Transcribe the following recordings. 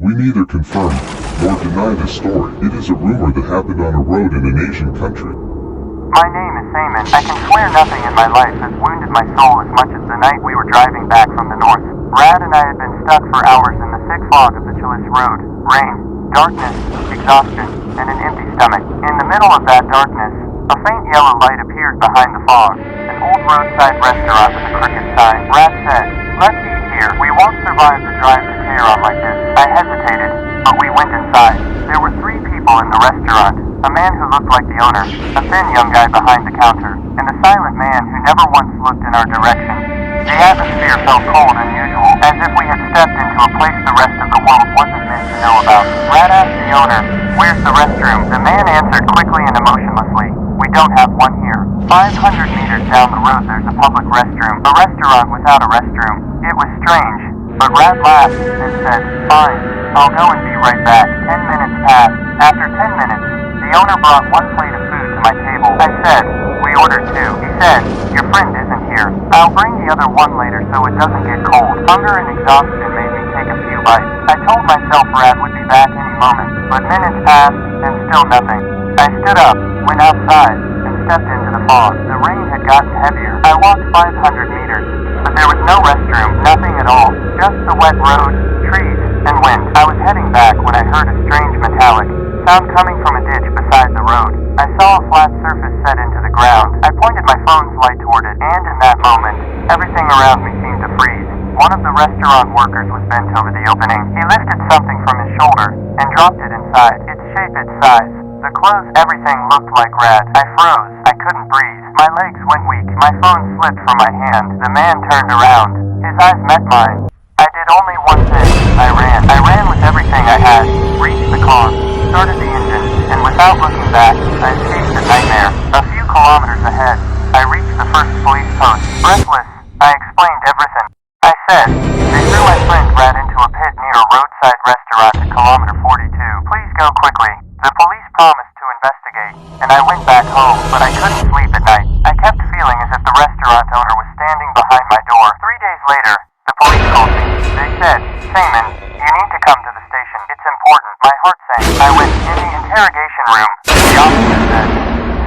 We neither confirm nor deny this story. It is a rumor that happened on a road in an Asian country. My name is Simon. I can swear nothing in my life has wounded my soul as much as the night we were driving back from the north. Brad and I had been stuck for hours in the thick fog of the Chalous road. Rain, darkness, exhaustion, and an empty stomach. In the middle of that darkness, a faint yellow light appeared behind the fog. An old roadside restaurant with a crooked sign. Brad said, "Let's eat here. We won't survive the drive to Tehran like this." I hesitated, but we went inside. There were 3 people in the restaurant. A man who looked like the owner, a thin young guy behind the counter, and a silent man who never once looked in our direction. The atmosphere felt cold and unusual, as if we had stepped into a place the rest of the world wasn't meant to know about. Brad asked the owner, "Where's the restroom?" The man answered quickly and emotionlessly, "We don't have one here." 500 meters down the road there's a public restroom, a restaurant without a restroom. It was strange, but Brad laughed and said, "Fine, I'll go and be right back." 10 minutes passed. After 10 minutes, the owner brought 1 plate of food to my table. I said, "We ordered 2. He said, "Your friend isn't here. I'll bring the other 1 later so it doesn't get cold." Hunger and exhaustion made me take a few bites. I told myself Brad would be back any moment, but minutes passed and still nothing. I stood up, went outside, and stepped into the fog. The rain had gotten heavier. I walked 500 meters, but there was no restroom, nothing at all. Just the wet road, trees, and wind. I was heading back when I heard a strange metallic sound coming from a ditch beside the road. I saw a flat surface set into the ground. I pointed my phone's light toward it, and in that moment, everything around me seemed to freeze. One of the restaurant workers was bent over the opening. He lifted something from his shoulder and dropped it inside. Its shape, its size, the clothes, everything looked like Brad. I froze. I couldn't breathe. My legs went weak. My phone slipped from my hand. The man turned around. His eyes met mine. I did only one thing. I ran. I ran with everything I had. Reached the car, started the engine, and without looking back, I escaped the nightmare. A few kilometers ahead, I reached the first police post. Breathless, I explained everything. I said, "They threw my friend Brad into a pit near a roadside restaurant at kilometer 42. Please go quickly." The police promised to investigate, and I went back home, but I couldn't sleep at night. I kept feeling as if the restaurant owner was standing behind my door. 3 days later, the police called me. They said, "Simon, you need to come to the station. It's important." My heart sank. I went in the interrogation room. The officer said,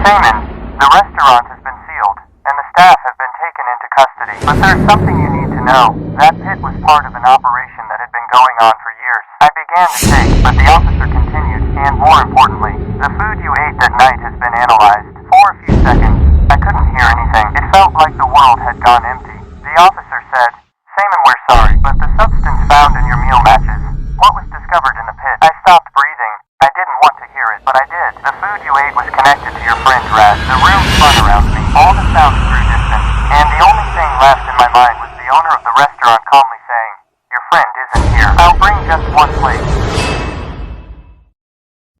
"Simon, the restaurant has been sealed, and the staff have been taken into custody. But there's something you need to know. That pit was part of an operation that had been going on for years." I began to shake, but the officer continued, "And more importantly, the food you ate that night has been analyzed." For a few seconds, I couldn't hear anything. It felt like the world had gone empty. The officer said, "Simon, we're sorry, but the substance found in your meal matches what was discovered in the pit." I stopped breathing. I didn't want to hear it, but I did. The food you ate was connected to your friend Brad. The room spun around me. All the sounds grew distant, and the only thing left in my mind was the owner of the restaurant calmly saying, "Your friend isn't here. I'll bring just 1 plate."